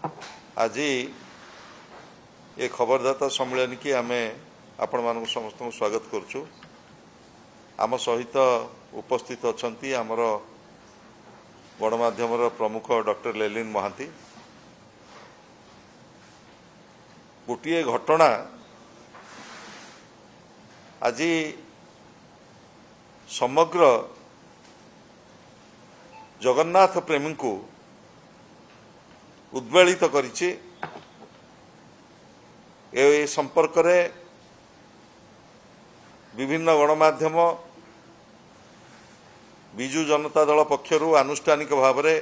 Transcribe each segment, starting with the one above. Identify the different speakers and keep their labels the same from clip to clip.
Speaker 1: आज ये खबरदाता सम्मेलन की आम आपण मान समस्त स्वागत करुचु। आम सहित उपस्थित अच्छा आमर गणमाध्यम प्रमुख डॉक्टर लेलिन महांती। गोटे घटना आज समग्र जगन्नाथ प्रेमी को उद्वेलित करिछि। ए संपर्क रे विभिन्न गणमाध्यम बिजु जनता दल पक्षरु आनुष्ठानिक भाव में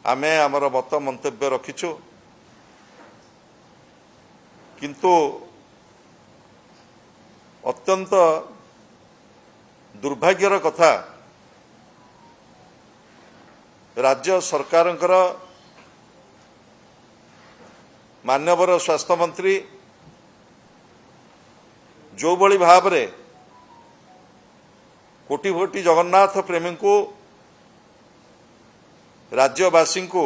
Speaker 1: आमे आमर मत मंतव्य रखिछु, किंतु अत्यंत दुर्भाग्यर कथा राज्य सरकारंकर माननीय स्वास्थ्य मंत्री जो बड़ी भाव रे कोटि कोटि जगन्नाथ प्रेमी को राज्यवासी को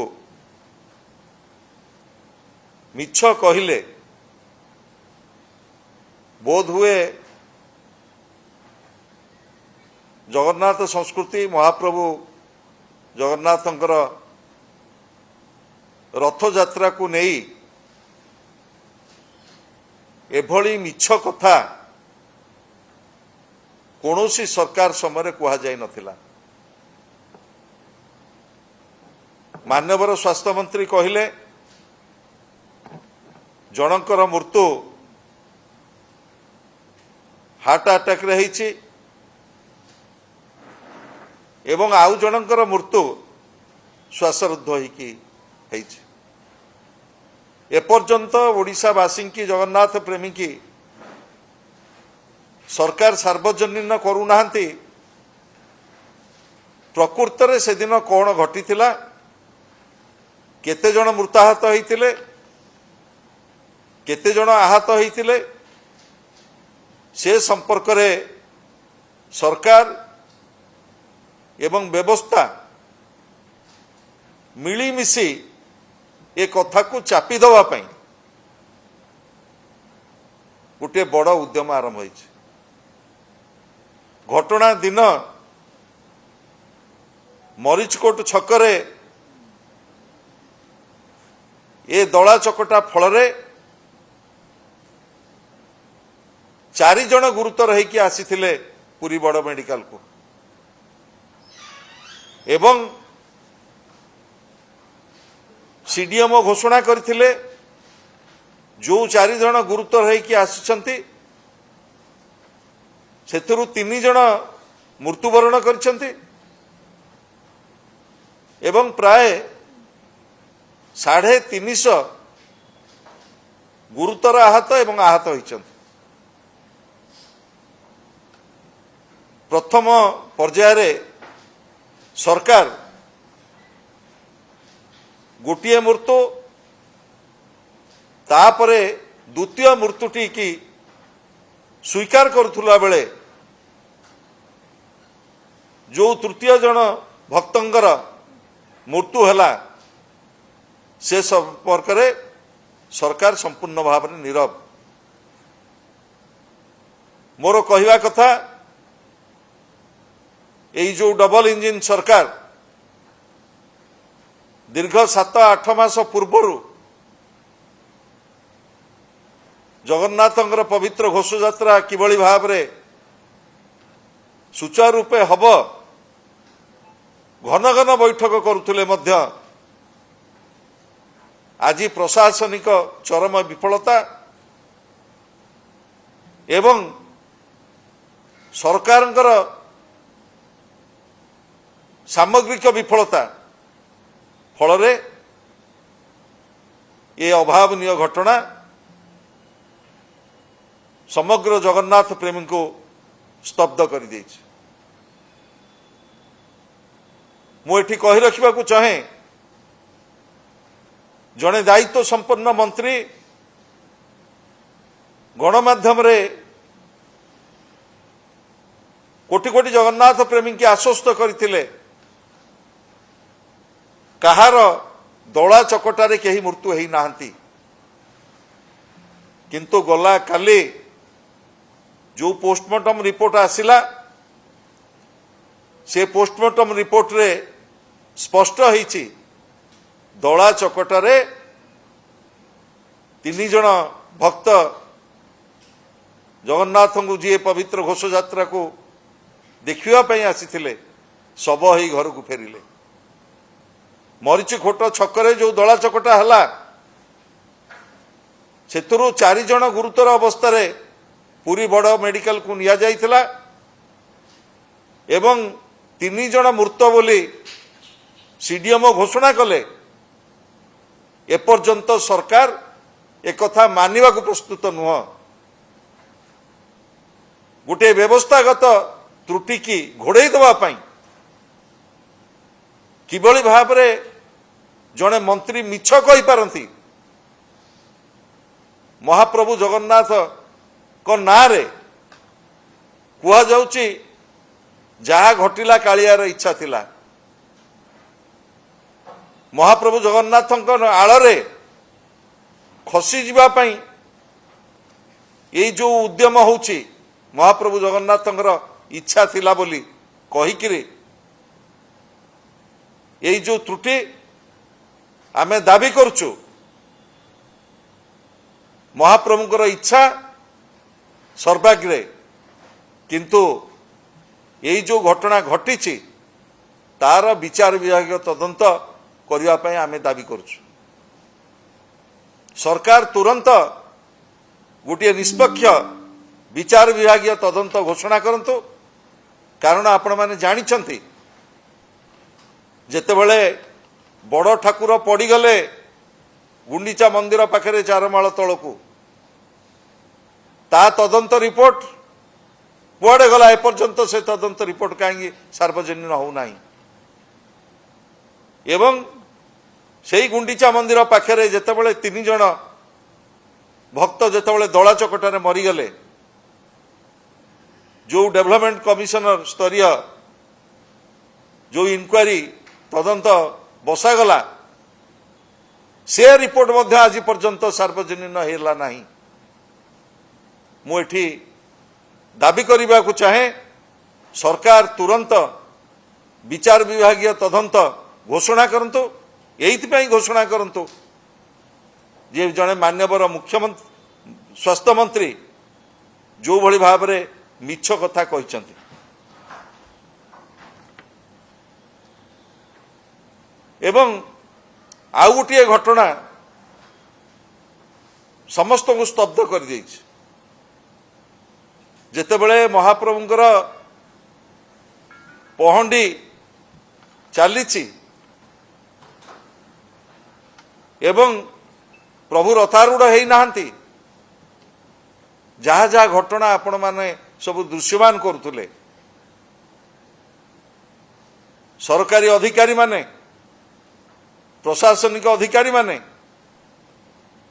Speaker 1: मिछ कहिले बोध हुए जगन्नाथ संस्कृति महाप्रभु जगन्नाथंकर रथ यात्रा को नहीं एभली मिछ कथा कौनसी सरकार समय कह जाई नथिला। माननीय स्वास्थ्य मंत्री कहिले जनकर मृत्यु हार्ट अटैक रे होईछि एवं आउ जनकर मृत्यु श्वासरुद्ध होईकि होईछि। एपर्यंत ओडिशावासी की जगन्नाथ प्रेमी की सरकार सार्वजनीन करूना। प्रकृत रे से दिन कौन घटी केते जन मृताहत होइतिले, केते जन आहत होइतिले, से संपर्क रे सरकार एवं व्यवस्था मिलीमिशी ए कथा को चापी दवा पई गोटे बड़ उद्यम आरंभ होइछि। घटना दिन मरीचकोट छकरे ए दला चकटा फल चारि जन गुरुतर होइकि आसीथिले पुरी बड़ मेडिकल को एवं सीडीएमओ घोषणा करथिले जो चारि जन गुरुतर होइकि आसिछंती सेथुरु 3 जन मृत्युवरण करछंती एवं प्राय 350 गुरुतर आहत एवं आहत होइछंती। प्रथम पर्याय रे सरकार गोटे मृत्यु तापरे द्वितीय मृत्युटी की स्वीकार करुला बेले जो तृतीय जन भक्तंकर मृत्यु हैला से संपर्क रे सरकार संपूर्ण भाव में नीरव। मोर कहवा कथा यही जो डबल इंजिन सरकार दीर्घ 7-8 मास पूर्व जगन्नाथंकर पवित्र घोष यात्रा किभली भाव में सुचारू रूपे हब घन घन बैठक करुथिले मध्य आज प्रशासनिक चरम विफलता एवं सरकारंकर सामग्रिक विफलता फल ये अभावनीय घटना समग्र जगन्नाथ प्रेमी को स्तब्ध कर दी। मुझे कही रखा चाहे जड़े दायित्व संपन्न मंत्री गणमाध्यम रे कोटि कोटि जगन्नाथ प्रेमी की आश्वस्त करथिले कहार दला चकटारे कहीं मृत्यु है नाहंती किंतु गला काली जो पोस्टमार्टम रिपोर्ट आसिला से पोस्टमार्टम रिपोर्ट रे स्पष्ट होईची दला चकटारे 3 जन भक्त जगन्नाथ को जी पवित्र घोष यात्रा को देखा आसी शब ही घर को फेरिले मरीची खोट छकरे जो दला चकटा है से 4 जन गुरुतर अवस्था पुरी बड़ मेडिकल को निया जाइथिला एवं 3 जन मृत बोली सीडीएमओ घोषणा कले एपर्यंत सरकार एक कथा मानिबा को प्रस्तुत नुह गोटे व्यवस्थागत त्रुटि की घोड़े दवाई किभली भाव जड़े मंत्री मिछ कही पारती महाप्रभु जगन्नाथ को ना रे कुआ जाउची जहा घटिला कालियार इच्छा थिला महाप्रभु जगन्नाथ आଳରେ खसी जीवा पई ये जो उद्यम होउची महाप्रभु जगन्नाथ इच्छा थिला बोली कहिकिरी ये जो त्रुटि आमे दाबी करचु महाप्रभुଙ୍କର इच्छा सर्वाग्रे किंतु ये जो घटना घटी तार विचार विभाग तदंत करने पई आमे दाबी करचु सरकार तुरंत गोटे निष्पक्ष विचार विभाग तदंत घोषणा करंतु कारण आपण माने जानिछंती जेतेबेले बड़ ठाकुर पड़गले गुंडीचा मंदिर पाखरे 4 माळ तलकू ता तदंत रिपोर्ट कुआडे गला एपर्यंत से तदंत रिपोर्ट कहीं सार्वजनिक हो नाही एवं से गुंडीचा मंदिर पाखरे जेतेबेले 3 जन भक्त जेतेबेले दला चकटारे मरीगले जो डेवलपमेंट कमिशनर स्तरीय जो इनक्वारी तदंत बसागला से रिपोर्ट मध्य आज पर्यंत सार्वजनिक हेला नहीं मुझे दाबी करने को चाहे सरकार तुरंत विचार विभागीय तदंत घोषणा करंतु यही घोषणा करंतु जे जड़े मान्यवर मुख्यमंत्री स्वास्थ्य मंत्री जो भली भाव में मिछ कथा कहते एवं आउ गोटे घटना समस्त को स्तब्ध कर जेतेबेले महाप्रभुंकर पहंडी चली एवं प्रभु रथारूढ़ है नहांती जहा जहा घटना आपण माने सब दृश्यमान करुले सरकारी अधिकारी माने प्रशासनिक अधिकारी माने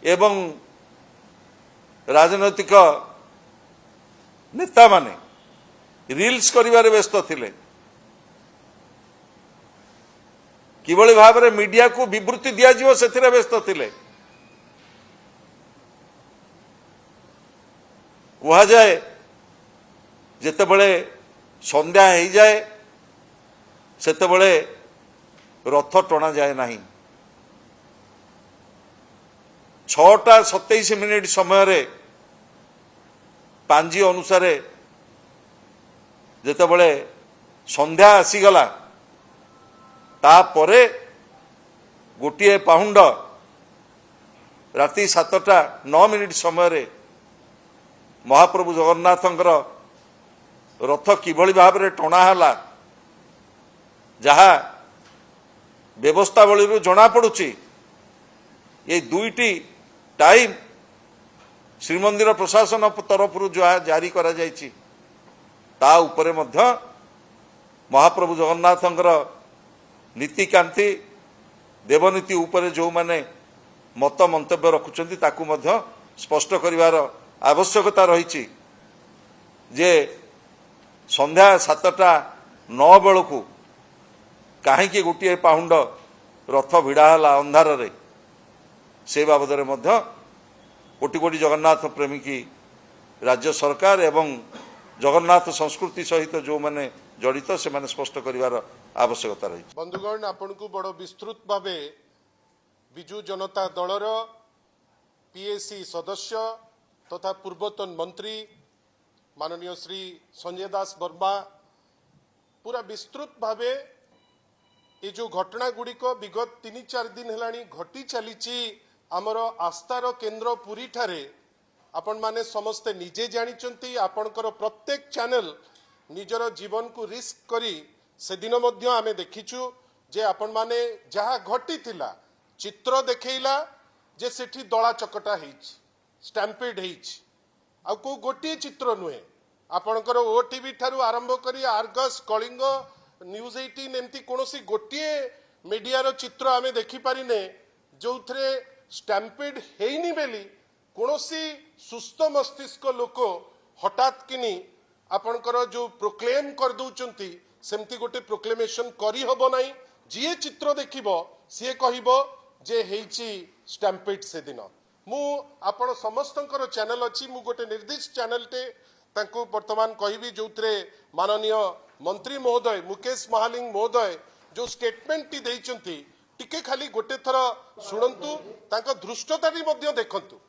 Speaker 1: एवं राजनैतिक नेता माने रील्स करिवारे व्यस्त थिले किभली भाव में मीडिया को विवृत्ति दिया जिवो सेथिरे व्यस्त थिले कहा जाए जेतेबेले संध्या हो जाए सेतेबेले रथ टणा जाए नहीं 6:27 समय रे पांजी अनुसार जेतेबेले संध्या आसीगला तापरे गोटे पाउंड राति 7:09 समय रे महाप्रभु जगन्नाथंकर रथ किभली भाव में टणाला जहा व्यवस्थावली जना पड़ुची ये दुईटी टाइम श्रीमंदिर प्रशासन तरफ जारी करा जायछि ता उपरे मध्य महाप्रभु जगन्नाथंकर नीतिकांति देवनीति उपरे जो माने मत मंतव्य रखुचंती ताकू मध्य स्पष्ट करिवार आवश्यकता रही जे संध्या 7:09 बेलू कहीं गोटे पाउंड रथ भिड़ा है अंधार से बाबद कोटि कोटि जगन्नाथ प्रेमी की राज्य सरकार एवं जगन्नाथ संस्कृति सहित जो माने जड़ित से माने स्पष्ट करिवार आवश्यकता रही।
Speaker 2: बंधुगण आपण को बड़ विस्तृत भावे विजु जनता दलर पीएसी सदस्य तथा पूर्वतन मंत्री माननीय श्री संजय दास वर्मा पूरा विस्तृत भावे ये जो घटना गुड़िक विगत 3-4 दिन हेलानी घटी चली आमर आस्थार केन्द्र पुरी ठारे आपण माने समस्ते निजे जानिचंती आपणकर प्रत्येक चैनल निजर जीवन को रिस्क करी से दिन मध्य आमे देखिछु जे आपण माने जहा घटी थिला चित्र देखैला जे सेठी दला चकटा हेछि स्टैम्पेड हेछि आ को गोटी चित्र नुहे आपणकर ओटीवी ठारू आरंभ करी आर्गस कलिंग न्यूज 18 एमती कोनोसी गोटी मीडिया रो चित्र आमे देखि पारिने जोथरे स्टैम्पेड हेइनी बेली कोनोसी सुस्थ मस्तिष्क लोक हठात किनी आपणकर जो प्रोक्लेम कर दउचंती सेमती गोटे प्रोक्लेमेशन करी हबो नाही जिए चित्र देखिबो सिए कहिबो जे हेइची स्टैम्पेड से दिन मु आपण समस्तंकर चैनल अछि मु गोटे निर्दिष्ट चैनल टे तांको वर्तमान कहिबी जोथरे माननीय मंत्री महोदय मुकेश महालिंग महोदय जो स्टेटमेंट टी देइचंती टिके खाली गोटे थर सुनंतु तांको धृष्टताटी मध्ये देखंतु।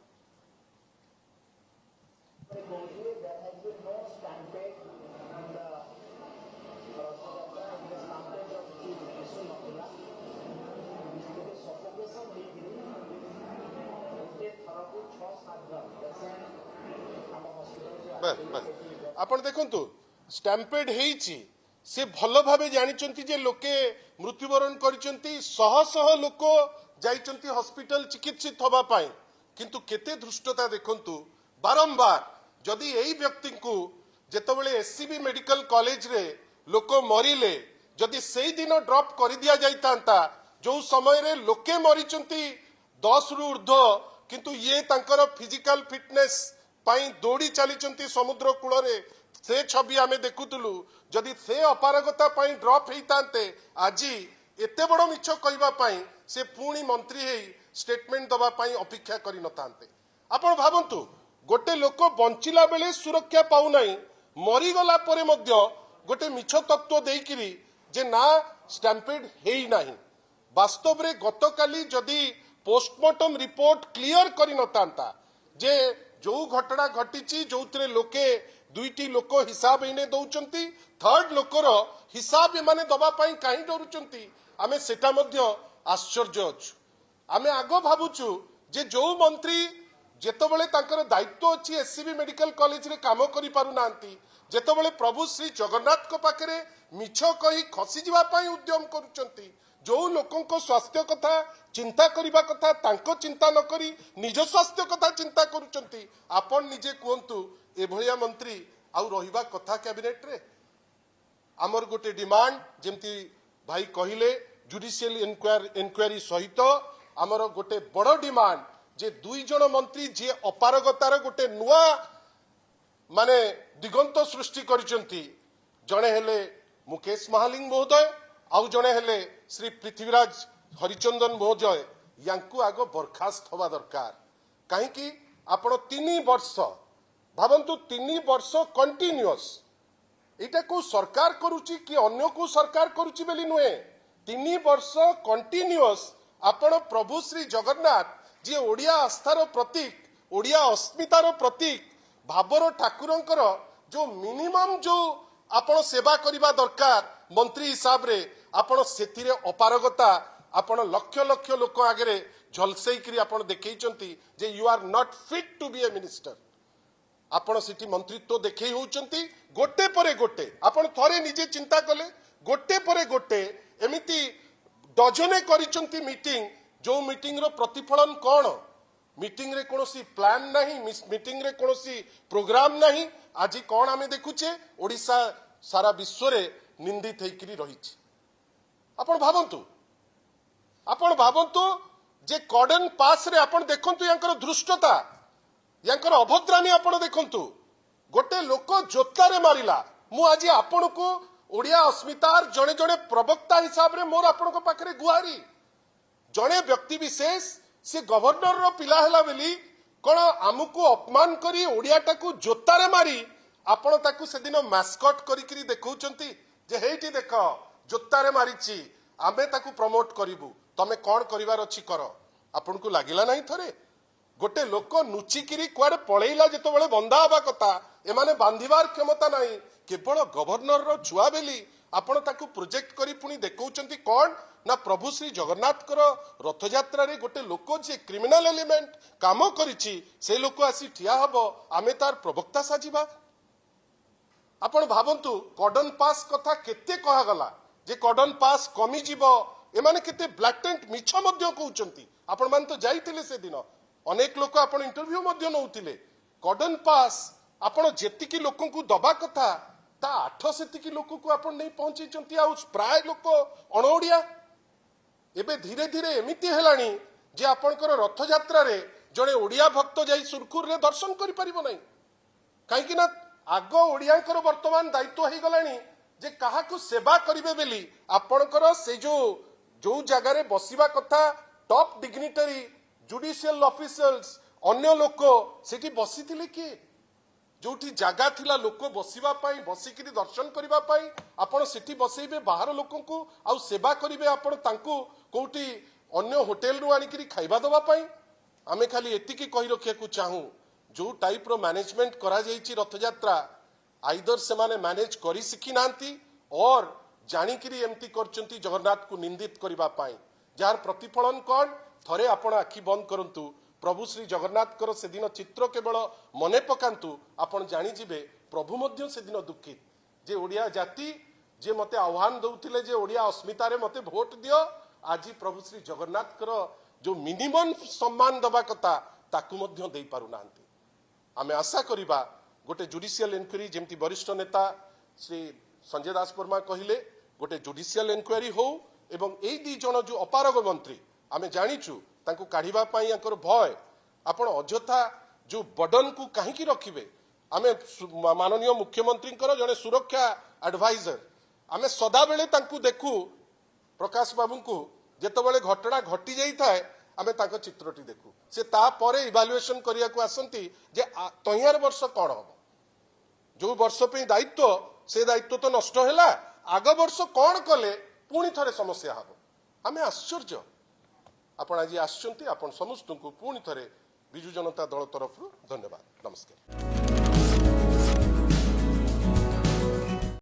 Speaker 2: आपण देखंतु स्टैम्पेड हेइची से भल भावे जानिचंती जे लोके मृत्युवरण करिचंती शह शह लोक जाइचंती हॉस्पिटल चिकित्सित होबा पाई किंतु केते धृष्टता देखंतु बारंबार जदि एई व्यक्ति को जेतबेले एससीबी मेडिकल कॉलेज रे लोक मरिले जदि सेई दिन ड्रॉप कर दिया जाइतांता जो समय रे लोके मरिचंती 10 रु ऊर्ध्व किंतु ये तांकर फिजिकल फिटनेस पाई दौड़ी चलीचंती समुद्र कूल रे से छवि आमे देखुतलु जदि से अपारगता पाई ड्रॉप हेइतांते आजी एते बड़ मिछ कहबा पाई से पुणी मंत्री हेई स्टेटमेंट दबा पाई अपेक्षा करि नतांते। आपण भाबंतु गोटे लोक बंचिला बेले सुरक्षा पाउ नाही मरी गला परे मध्य गोटे मिछ तत्व देइकिरी जे ना स्टैम्पेड हेई नाही वास्तव रे गतकाली जदि पोस्टमार्टम रिपोर्ट क्लियर करि नतांता जे जो घटना घटी जो लोके दुईटी लोक हिसाब इने दौचंती थर्ड लोकर हिसाब माने दबा पाई कहीं डरुचंती आमे सेटा मध्य आश्चर्य अछु। आमे आगो भाबुचु जे जो मंत्री जेतबेले तांकर दायित्व अछि एससीबी मेडिकल कॉलेज रे काम करि पारु नांती जेतबेले प्रभु श्री जगन्नाथ को पाखरे मिछ कहि खसी जिबा पाई उद्यम करूचंती जो लोकों स्वास्थ्य कथा चिंता करिबा कथा तांको चिंता न करी निज स्वास्थ्य कथा चिंता करूचंती आपण निजे कहंतु एभलिया मंत्री आउ रहिबा कथा कैबिनेट रे आमर गोटे डिमांड जेमती भाई कहिले जुडिशियल इंक्वायरी सहित आमर गोटे बड़ डिमांड जे 2 जण मंत्री जे अपारगतार गोटे नुआ माने दिगंत सृष्टि करिसंती जणे हेले मुकेश महालिंग महोदय आउ जणे हेले श्री पृथ्वीराज हरिचंदन महोदय यांकु आगो बरखास्त होवा दरकार कहीं आपण 3 वर्ष भावंतु 3 वर्ष कंटिन्यूअस एटा को सरकार करूची कि अन्य को सरकार करूची बेली नुहे 3 वर्ष कंटिन्यूअस आपण प्रभु श्री जगन्नाथ जे ओडिया आस्थार प्रतीक ओडिया अस्मितार प्रतीक भाबर ठाकुरंकर जो मिनिमम जो आपण सेवा करिबा दरकार मंत्री हिसाब रे आपण सेतिरे अपारगता आपण लक्ष लक्ष लोक आगे झलसई करी आपण देखैचंती जे you are not fit to be a minister आपण सिटी मंत्रित्व देखै होउचंती गोटे परे गोटे आपण थरे निजे चिंता कले गोटे परे गोटे एमिति डजने करिचंती मीटिंग जो मीटिंग रो प्रतिफलन कोन मीटिंग रे कोनोसी प्लान नहीं मीटिंग रे कोनोसी प्रोग्राम नहीं आज कोन आमे देखुचे ओडिसा सारा विश्व रे निंदित हेकरी रहिछि आपण भावंतु जे कॉर्डन पास रे आपण देखंतु यांकर धृष्टता यांकर अभद्रामी आपण देखंतु गोटे लोक जोतारे मारिला मु आज आपण को ओडिया अस्मितार जणे जणे प्रवक्ता हिसाब रे मोर आपण को पाखरे गुहारी जड़े व्यक्ति विशेष से गवर्नर रो पिला हैला बेली कौन आमको अपमान करी ओडियाटा को जोतारे मारी आपण ताकू से दिन मैस्कट करी देखौचंती जे हेठी देख जोतारे मारिची आमे ताकू प्रमोट करिवु तमे कौन करिवार अछि कर आपन को लागिला नहीं थरे गोटे लोक नुचिकिरी कुआडे पळेइला जेतबेले बंदा हवा कथा एमाने बांधिबार क्षमता नहीं केवल गवर्नर रो छुआ बेली आपण ताकू प्रोजेक्ट करी पुनी देखौचंती कौन ना प्रभु श्री जगन्नाथ कर रथ यात्रा रे गोटे लोक जे क्रिमिनल एलिमेंट काम करिछि से लोक आसी ठिया हबो आमे तार प्रवक्ता साजिबा आपण भावंतु कॉर्डन पास कथा केते कहा गला जे कॉर्डन पास कमी जीवो एमाने केते ब्लैटेंट मिछ मध्य कहउचंती आपण मान तो जाइतिले से दिन अनेक लोक आपण इंटरव्यू मध्य नउतिले कॉर्डन पास आपण जेतिकी लोकन को दबा कथा ता 8 सेतिकी लोक को आपण नहीं पहुंचीचंती आ प्राय लोक अणोडिया एबे धीरे धीरे एमिति हेलानी जे आपणकर रथ यात्रा रे जणे ओडिया भक्त जाई सुरखुर रे दर्शन करि परिबो नै काहे कि ना आग ओडियाकर वर्तमान दायित्व हो गलानी जे काहा को सेवा करिवे बेली आपणकर से जो जगह रे बसिबा कथा टॉप डिग्निटरी जुडिशियल ऑफिसर्स अन्य लोक सेठी बसिथिले कि जोठी जगह थिला लोक बसिबा पाई बसिकिरी दर्शन करिबा पाई आपण सेठी बसैबे बाहर लोकन को आउ सेवा करिवे आपण तांको कोठी अन्य होटल रु आनिकिरी खाइबा दबा पाई आमे खाली एतिकी कहि रखिया को चाहू जो टाइप रो मैनेजमेंट करा जाईची रथ यात्रा आइदर से माने मैनेज करी सिखी नांती और जानिकिरी एमती करचंती जगन्नाथ को निंदित करिबा पाई जार प्रतिफलन कोन थरे आपण आखि बंद करंतु प्रभु श्री जगन्नाथ कर से दिन चित्र केवल मने पकांतु आपण जानि जिवे प्रभु मध्य से दिन दुखित जे ओडिया जाति जे मते आह्वान दउथिले जे ओडिया अस्मिता रे मते भोट दियो आज प्रभु श्री जगन्नाथ कर जो मिनिमम सम्मान दबा कथा ताकू मध्य देई पारु नांती आमे आशा करिबा गोटे जुडिशियल इनक्वारी जेमती वरिष्ठ नेता श्री संजय दास वर्मा कहिले गोटे जुडिशियल इनक्वारी हो एवं एई दी जण जो अपारग मंत्री आमे जानिचु तांको काढिबा पई याकर भय आपण अजथा जो बर्डन को काहे की रखिबे आमे माननीय मुख्यमंत्री जने सुरक्षा एडवाइजर आमे सदा बेले तांको देखु प्रकाश बाबू को जेतबेले घटना घटी जाई थाए आमे तांको चित्रटी देखु से ता परे इवैल्यूएशन करिया को आसंती जे तहियार वर्ष कोन हो जो वर्ष पे दायित्व से दायित्व तो नष्ट हैला आग वर्ष कोन कले पुणी थरे समस्या हबो आमे आश्चर्य आपण आज आसचंती आपण समस्त को पुणी थरे बिजु जनता दल तरफ धन्यवाद नमस्कार।